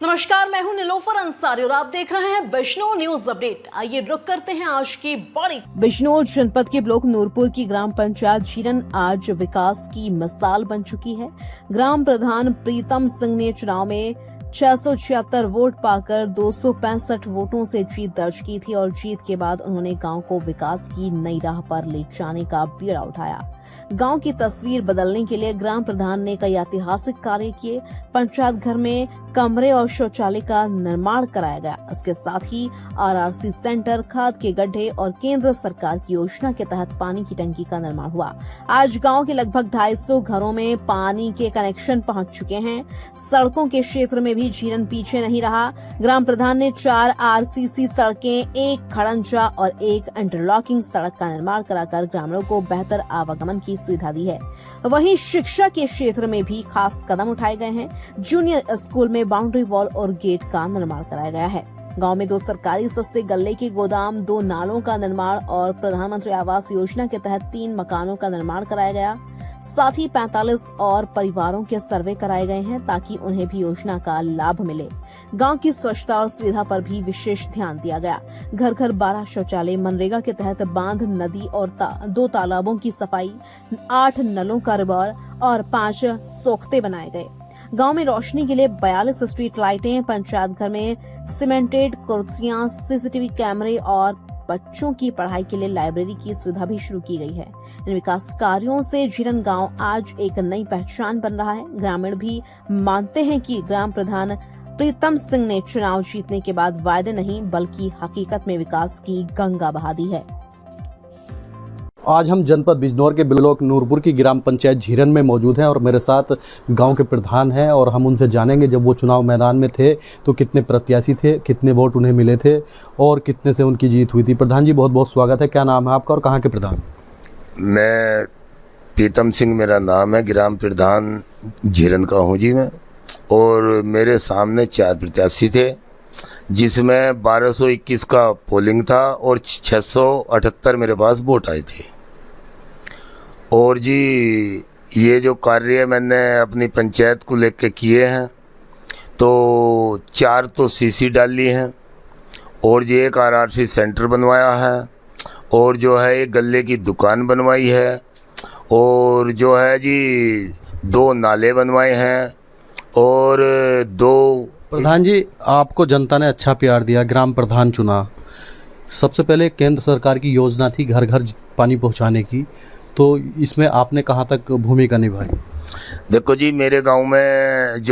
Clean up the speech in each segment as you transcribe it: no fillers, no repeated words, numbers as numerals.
नमस्कार, मैं हूं निलोफर अंसारी और आप देख रहे हैं बिजनौर न्यूज अपडेट। आइए रुक करते हैं आज की बड़ी। बिजनौर जनपद के ब्लॉक नूरपुर की ग्राम पंचायत झीरन आज विकास की मिसाल बन चुकी है। ग्राम प्रधान प्रीतम सिंह ने चुनाव में 676 वोट पाकर 265 वोटों से जीत दर्ज की थी और जीत के बाद उन्होंने गांव को विकास की नई राह पर ले जाने का बीड़ा उठाया। गांव की तस्वीर बदलने के लिए ग्राम प्रधान ने कई ऐतिहासिक कार्य किए। पंचायत घर में कमरे और शौचालय का निर्माण कराया गया। इसके साथ ही आरआरसी सेंटर, खाद के गड्ढे और केंद्र सरकार की योजना के तहत पानी की टंकी का निर्माण हुआ। आज गांव के लगभग 250 घरों में पानी के कनेक्शन पहुंच चुके हैं। सड़कों के क्षेत्र में भी झीरन पीछे नहीं रहा। ग्राम प्रधान ने 4 आरसीसी सड़कें, 1 खड़ंजा और 1 इंटरलॉकिंग सड़क का निर्माण कराकर ग्रामीणों को बेहतर आवागमन की सुविधा दी है। वहीं शिक्षा के क्षेत्र में भी खास कदम उठाए गए हैं। जूनियर स्कूल में बाउंड्री वॉल और गेट का निर्माण कराया गया है। गांव में 2 सरकारी सस्ते गल्ले के गोदाम, 2 नालों का निर्माण और प्रधानमंत्री आवास योजना के तहत 3 मकानों का निर्माण कराया गया। साथ ही 45 और परिवारों के सर्वे कराए गए हैं ताकि उन्हें भी योजना का लाभ मिले। गांव की स्वच्छता और सुविधा पर भी विशेष ध्यान दिया गया। घर घर 12 शौचालय, मनरेगा के तहत बांध, नदी और 2 तालाबों की सफाई, 8 नलों का रिबॉर और 5 सोख्ते बनाए गए। गांव में रोशनी के लिए 42 स्ट्रीट लाइटें, पंचायत घर में सीमेंटेड कुर्सियां, सीसीटीवी कैमरे और बच्चों की पढ़ाई के लिए लाइब्रेरी की सुविधा भी शुरू की गई है। इन विकास कार्यों से झीरन गांव आज एक नई पहचान बन रहा है। ग्रामीण भी मानते हैं कि ग्राम प्रधान प्रीतम सिंह ने चुनाव जीतने के बाद वायदे नहीं बल्कि हकीकत में विकास की गंगा बहा दी है। आज हम जनपद बिजनौर के ब्लॉक नूरपुर की ग्राम पंचायत झीरन में मौजूद हैं और मेरे साथ गांव के प्रधान हैं और हम उनसे जानेंगे जब वो चुनाव मैदान में थे तो कितने प्रत्याशी थे, कितने वोट उन्हें मिले थे और कितने से उनकी जीत हुई थी। प्रधान जी, बहुत बहुत स्वागत है। क्या नाम है आपका और कहाँ के प्रधान? मैं प्रीतम सिंह मेरा नाम है, ग्राम प्रधान झीरन का हूँ जी मैं। और मेरे सामने 4 प्रत्याशी थे जिसमें 1221 का पोलिंग था और 678 मेरे पास वोट आए थे। और जी ये जो कार्य मैंने अपनी पंचायत को लेकर किए हैं तो 4 तो सीसी डाली हैं और जी 1 आरआरसी सेंटर बनवाया है और जो है एक गल्ले की दुकान बनवाई है और जो है जी 2 नाले बनवाए हैं और 2। प्रधान जी, आपको जनता ने अच्छा प्यार दिया, ग्राम प्रधान चुना। सबसे पहले केंद्र सरकार की योजना थी घर घर पानी पहुंचाने की, तो इसमें आपने कहाँ तक भूमिका निभाई? देखो जी, मेरे गांव में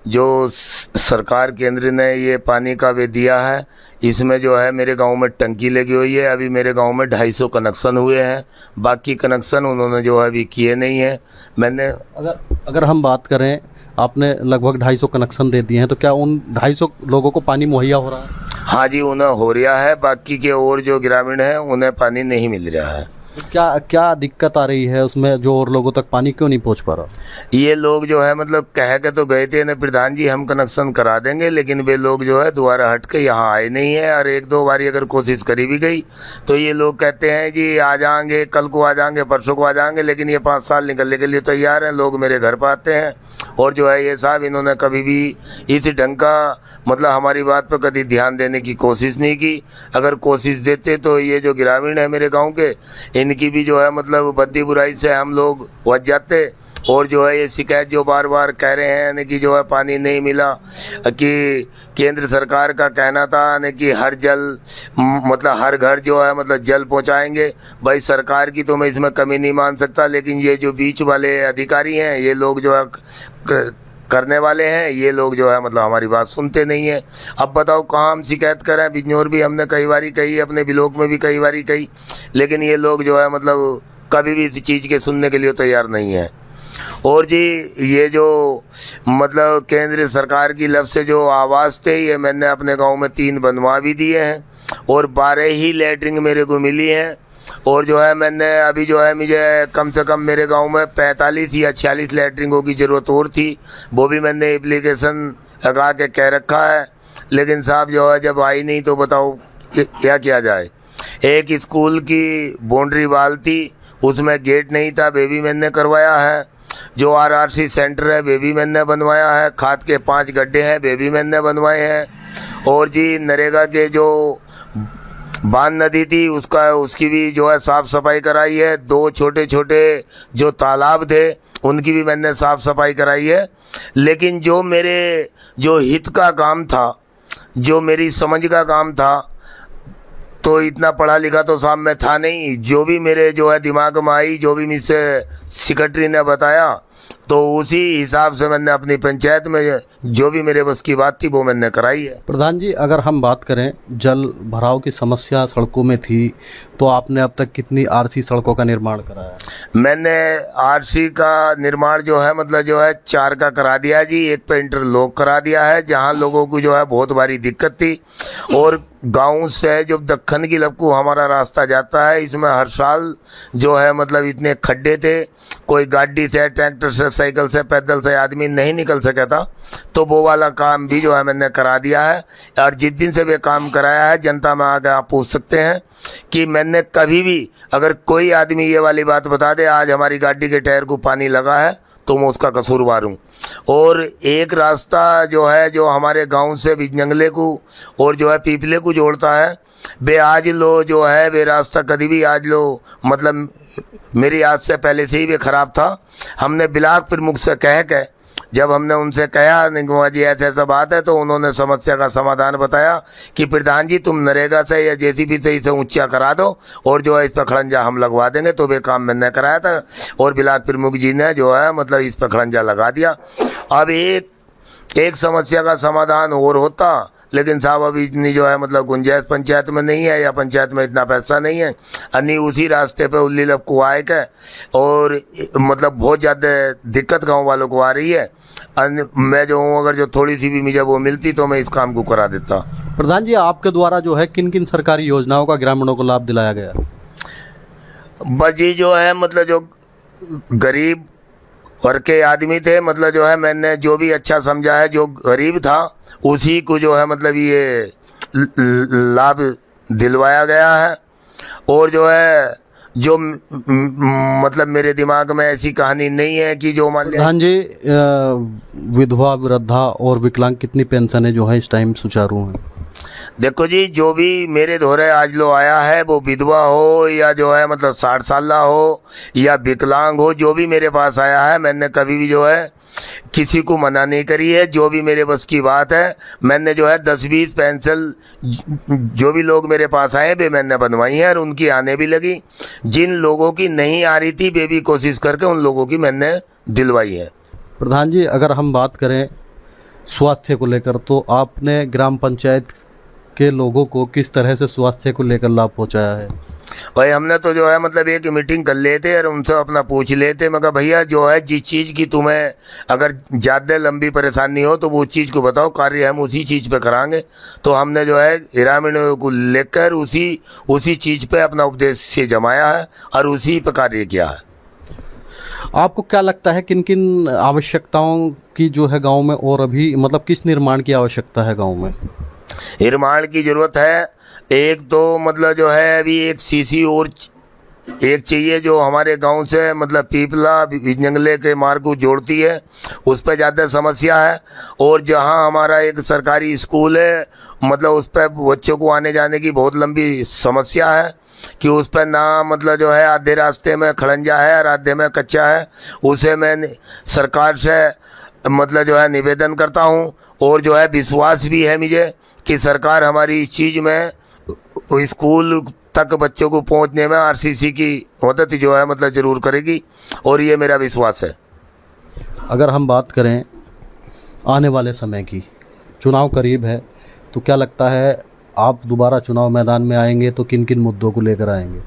जो सरकार केंद्र ने ये पानी का वे दिया है, इसमें जो है मेरे गांव में टंकी लगी हुई है। अभी मेरे गांव में 250 कनेक्शन हुए हैं, बाकी कनेक्शन उन्होंने जो है अभी किए नहीं है। मैंने अगर हम बात करें, आपने लगभग 250 कनेक्शन दे दिए हैं, तो क्या उन 250 लोगों को पानी मुहैया हो रहा है? हाँ जी, उन्हें हो रहा है, बाकी के और जो ग्रामीण हैं उन्हें पानी नहीं मिल रहा है। तो क्या दिक्कत आ रही है उसमें, जो और लोगों तक पानी क्यों नहीं पहुंच पा रहा? ये लोग जो है मतलब कह के तो गए थे ना प्रधान जी हम कनेक्शन करा देंगे, लेकिन वे लोग जो है दोबारा हट के यहाँ आए नहीं है। और 1-2 बारी अगर कोशिश करी भी गई तो ये लोग कहते हैं जी आ जाएंगे, कल को आ जाएंगे, परसों को आ जाएंगे, लेकिन ये 5 साल निकलने के लिए तैयार हैं। लोग मेरे घर पर आते हैं और जो है ये साहब इन्होंने कभी भी इस ढंग का मतलब हमारी बात पर कभी ध्यान देने की कोशिश नहीं की। अगर कोशिश देते तो ये जो ग्रामीण है मेरे गाँव के, इनकी भी जो है मतलब बद्दी बुराई से हम लोग बच जाते। और जो है ये शिकायत जो बार बार कह रहे हैं कि जो है पानी नहीं मिला, कि केंद्र सरकार का कहना था कि हर हर घर जो है मतलब जल पहुंचाएंगे। भाई सरकार की तो मैं इसमें कमी नहीं मान सकता, लेकिन ये जो बीच वाले अधिकारी हैं ये लोग जो है करने वाले हैं, ये लोग जो है मतलब हमारी बात सुनते नहीं है। अब बताओ कहाँ हम शिकायत करें? बिजनौर भी हमने कई बारी कही, अपने ब्लॉक में भी कई बारी कही, लेकिन ये लोग जो है मतलब कभी भी इस चीज़ के सुनने के लिए तैयार नहीं है। और जी ये जो मतलब केंद्र सरकार की लफ्ज़ से जो आवाज़ थे, ये मैंने अपने गांव में 3 बनवा भी दिए हैं और 12 ही लैटरिन मेरे को मिली हैं। और जो है मैंने अभी जो है मुझे कम से कम मेरे गांव में 45 या 46 लैटरिनों की ज़रूरत और थी, वो भी मैंने एप्लीकेशन लगा के कह रखा है, लेकिन साहब जो है जब आई नहीं तो बताओ क्या किया जाए। एक स्कूल की बाउंड्री वाल थी, उसमें गेट नहीं था, वे भी मैंने करवाया है। जो आरआरसी सेंटर है वे भी मैंने बनवाया है, खाद के 5 गड्ढे हैं वे भी मैंने बनवाए हैं, और जी नरेगा के जो बान नदी थी उसकी भी जो है साफ़ सफाई कराई है। 2 छोटे छोटे जो तालाब थे उनकी भी मैंने साफ़ सफाई कराई है। लेकिन जो मेरे जो हित का काम था, जो मेरी समझ का काम था, तो इतना पढ़ा लिखा तो साहब मैं था नहीं। जो भी मेरे जो है दिमाग में आई, जो भी मुझसे सेक्रेटरी ने बताया, तो उसी हिसाब से मैंने अपनी पंचायत में जो भी मेरे बस की बात थी वो मैंने कराई है। प्रधान जी, अगर हम बात करें जल भराव की समस्या सड़कों में थी, तो आपने अब तक कितनी आरसी सड़कों का निर्माण कराया? मैंने आरसी का निर्माण जो है मतलब जो है 4 का करा दिया जी। एक पे इंटरलॉक करा दिया है जहां लोगों को जो है बहुत भारी दिक्कत थी। और गांव से जो दक्खन की लपकू हमारा रास्ता जाता है, इसमें हर साल जो है मतलब इतने खड्डे थे, कोई गाड़ी से, ट्रैक्टर से, साइकिल से, पैदल से आदमी नहीं निकल सका था। तो वो वाला काम भी जो है मैंने करा दिया है। और जिस दिन से वे काम कराया है, जनता में आके आप पूछ सकते हैं कि मैंने कभी भी, अगर कोई आदमी ये वाली बात बता दे आज हमारी गाड़ी के टायर को पानी लगा है, तो मैं उसका कसूरवार हूँ। और एक रास्ता जो है जो हमारे गांव से बिजनंगले को और जो है पीपले को जोड़ता है, वे आज लो जो है वे रास्ता कभी भी आज लो मतलब मेरी आज से पहले से ही वे खराब था। हमने ब्लॉक प्रमुख से कह के, जब हमने उनसे कहा निगमा जी ऐसा ऐसा बात है, तो उन्होंने समस्या का समाधान बताया कि प्रधान जी तुम नरेगा से या जेसीबी से इसे ऊंचा करा दो और जो है इस पर खड़ंजा हम लगवा देंगे। तो वे काम मैंने कराया था और ब्लॉक प्रमुख जी ने जो है मतलब इस पर खड़ंजा लगा दिया। अब एक समस्या का समाधान और होता, लेकिन साहब अभी इतनी जो है मतलब गुंजाइश पंचायत में नहीं है या पंचायत में इतना पैसा नहीं है। अन्य उसी रास्ते पे उल्ली लब को आए के और मतलब बहुत ज़्यादा दिक्कत गांव वालों को आ रही है। मैं जो हूँ अगर जो थोड़ी सी भी मुझे वो मिलती तो मैं इस काम को करा देता। प्रधान जी, आपके द्वारा जो है किन किन सरकारी योजनाओं का ग्रामीणों को लाभ दिलाया गया? बस ये जो है मतलब जो गरीब वर्ग के आदमी थे, मतलब जो है मैंने जो भी अच्छा समझा है, जो गरीब था उसी को जो है मतलब ये लाभ दिलवाया गया है। और जो है जो मतलब मेरे दिमाग में ऐसी कहानी नहीं है कि जो मान लिया। प्रधान जी, विधवा, वृद्धा और विकलांग कितनी पेंशन है जो है इस टाइम सुचारू हैं? देखो जी, जो भी मेरे धोरे आज लो आया है, वो विधवा हो या जो है मतलब 60 साल हो या विकलांग हो, जो भी मेरे पास आया है मैंने कभी भी जो है किसी को मना नहीं करी है। जो भी मेरे बस की बात है मैंने जो है 10-20 पेंसिल जो भी लोग मेरे पास आए वे मैंने बनवाई हैं और उनकी आने भी लगी। जिन लोगों की नहीं आ रही थी वे भी कोशिश करके उन लोगों की मैंने दिलवाई है। प्रधान जी, अगर हम बात करें स्वास्थ्य को लेकर, तो आपने ग्राम पंचायत के लोगों को किस तरह से स्वास्थ्य को लेकर लाभ पहुंचाया है? भाई हमने तो जो है मतलब एक मीटिंग कर लेते और उनसे अपना पूछ लेते। मैं कहा भैया जो है जिस चीज़ की तुम्हें अगर ज़्यादा लंबी परेशानी हो तो वो चीज़ को बताओ, कार्य हम उसी चीज़ पे कराएंगे। तो हमने जो है ग्रामीणों को लेकर उसी चीज़ पे अपना उपदेश से जमाया है और उसी पे कार्य किया है। आपको क्या लगता है किन किन आवश्यकताओं की जो है गाँव में और अभी मतलब किस निर्माण की आवश्यकता है गाँव में? निर्माण की ज़रूरत है। एक तो मतलब जो है अभी एक सीसी और एक चाहिए जो हमारे गांव से मतलब पीपला जंगले के मार्ग को जोड़ती है, उस पर ज़्यादा समस्या है। और जहां हमारा एक सरकारी स्कूल है मतलब उस पर बच्चों को आने जाने की बहुत लंबी समस्या है कि उस पर ना मतलब जो है आधे रास्ते में खड़ंजा है और आधे में कच्चा है। उसे मैं सरकार से मतलब जो है निवेदन करता हूं और जो है विश्वास भी है मुझे कि सरकार हमारी इस चीज़ में स्कूल तक बच्चों को पहुंचने में आरसीसी की मदद जो है मतलब ज़रूर करेगी और ये मेरा विश्वास है। अगर हम बात करें आने वाले समय की, चुनाव करीब है, तो क्या लगता है आप दोबारा चुनाव मैदान में आएंगे तो किन किन मुद्दों को लेकर आएंगे?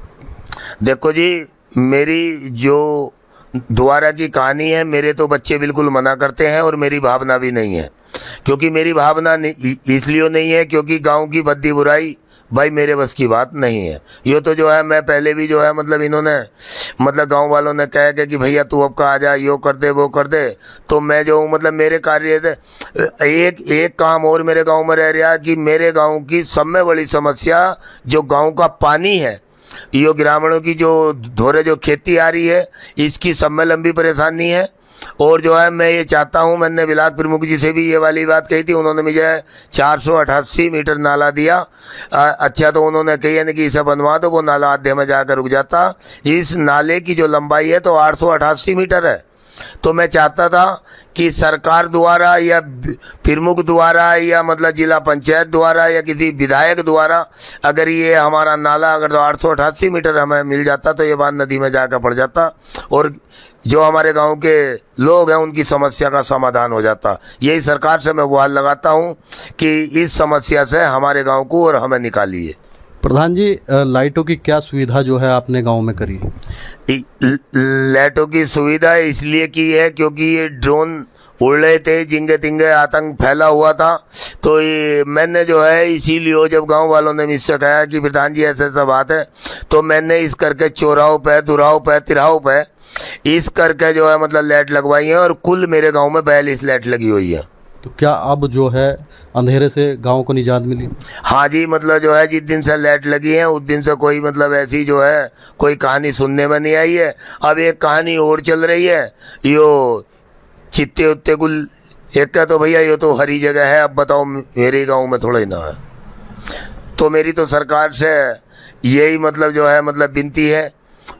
देखो जी, मेरी जो दोबारा की कहानी है, मेरे तो बच्चे बिल्कुल मना करते हैं और मेरी भावना भी नहीं है। क्योंकि मेरी भावना इसलिए नहीं है क्योंकि गांव की बद्दी बुराई भाई मेरे बस की बात नहीं है। ये तो जो है मैं पहले भी जो है मतलब इन्होंने मतलब गांव वालों ने कहा कि भैया तू अब का आ जा, यो कर दे वो कर दे, तो मैं जो हूँ मतलब मेरे कार्य एक काम और मेरे गांव में रह रहा कि मेरे गांव की सब में बड़ी समस्या जो गांव का पानी है, ये ग्रामीणों की जो धोरे जो खेती आ रही है इसकी सब में लंबी परेशानी है। और जो है मैं ये चाहता हूँ, मैंने ब्लॉक प्रमुख जी से भी ये वाली बात कही थी, उन्होंने मुझे 488 मीटर नाला दिया। अच्छा, तो उन्होंने कही ना कि इसे बनवा दो, वो नाला आधे में जाकर रुक जाता। इस नाले की जो लंबाई है तो 888 मीटर है। तो मैं चाहता था कि सरकार द्वारा या प्रमुख द्वारा या मतलब जिला पंचायत द्वारा या किसी विधायक द्वारा अगर ये हमारा नाला अगर तो 888 मीटर हमें मिल जाता तो ये बात नदी में जाकर पड़ जाता और जो हमारे गांव के लोग हैं उनकी समस्या का समाधान हो जाता। यही सरकार से मैं गुहार लगाता हूं कि इस समस्या से हमारे गांव को और हमें निकालिए। प्रधान जी, लाइटों की क्या सुविधा जो है आपने गांव में करी है? लाइटों की सुविधा इसलिए की है क्योंकि ये ड्रोन उड़ रहे थे, जिंगे तिंगे आतंक फैला हुआ था। तो ये मैंने जो है इसीलिए जब गांव वालों ने मुझसे कहा कि प्रधान जी ऐसे ऐसा बात है, तो मैंने इस करके चौराहों पे, दुराहों पे, तिराहों पे इस करके जो है मतलब लाइट लगवाई है और कुल मेरे गांव में 42 लाइट लगी हुई है। तो क्या अब जो है अंधेरे से गांव को निजात मिली? हाँ जी, मतलब जो है जिस दिन से लाइट लगी है उस दिन से कोई मतलब ऐसी जो है कोई कहानी सुनने में नहीं आई है। अब एक कहानी और चल रही है, यो चित्ते उत्ते कुल एक का, तो भैया ये तो हरी जगह है, अब बताओ मेरे गांव में थोड़ा ही ना है। तो मेरी तो सरकार से यही मतलब जो है मतलब विनती है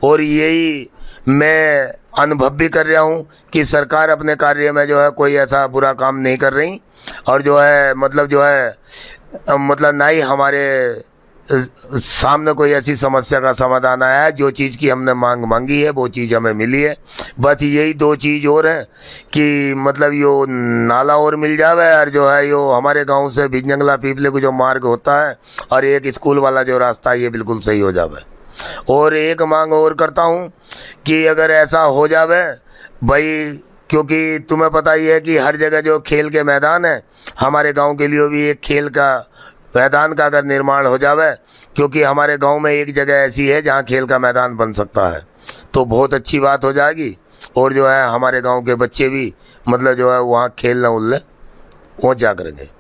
और यही मैं अनुभव भी कर रहा हूँ कि सरकार अपने कार्य में जो है कोई ऐसा बुरा काम नहीं कर रही और जो है मतलब मतलब ना ही हमारे सामने कोई ऐसी समस्या का समाधान आया है। जो चीज़ की हमने मांगी है वो चीज़ हमें मिली है। बस यही दो चीज़ और है कि मतलब यो नाला और मिल जावे और जो है यो हमारे गांव से बिजनंगला पीपले को जो मार्ग होता है और एक स्कूल वाला जो रास्ता है ये बिल्कुल सही हो जावे। और एक मांग और करता हूँ कि अगर ऐसा हो जावे भाई, क्योंकि तुम्हें पता ही है कि हर जगह जो खेल के मैदान है, हमारे गांव के लिए भी एक खेल का मैदान का अगर निर्माण हो जावे, क्योंकि हमारे गांव में एक जगह ऐसी है जहां खेल का मैदान बन सकता है, तो बहुत अच्छी बात हो जाएगी। और जो है हमारे गांव के बच्चे भी मतलब जो है वहाँ खेलने उलने पहुँच जा करेंगे।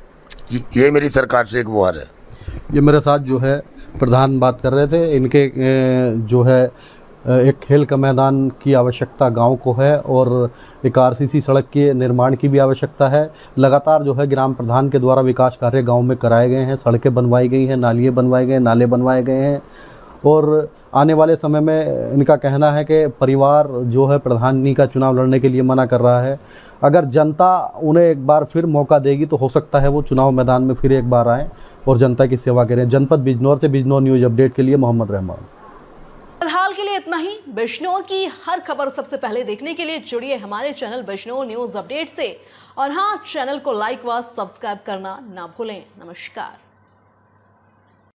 ये मेरी सरकार से एक गुहार है। ये मेरे साथ जो है प्रधान बात कर रहे थे, इनके जो है एक खेल का मैदान की आवश्यकता गांव को है और एक आरसीसी सड़क के निर्माण की भी आवश्यकता है। लगातार जो है ग्राम प्रधान के द्वारा विकास कार्य गांव में कराए गए हैं, सड़कें बनवाई गई हैं, नालियाँ बनवाए गए, नाले बनवाए गए हैं और आने वाले समय में इनका कहना है कि परिवार जो है प्रधानी का चुनाव लड़ने के लिए मना कर रहा है। अगर जनता उन्हें एक बार फिर मौका देगी तो हो सकता है वो चुनाव मैदान में फिर एक बार आएँ और जनता की सेवा करें। जनपद बिजनौर से बिजनौर न्यूज़ अपडेट के लिए मोहम्मद रहमान। फिलहाल के लिए इतना ही। बिजनौर की हर खबर सबसे पहले देखने के लिए जुड़िए हमारे चैनल बिजनौर न्यूज़ अपडेट से और हाँ, चैनल को लाइक व सब्सक्राइब करना ना भूलें। नमस्कार।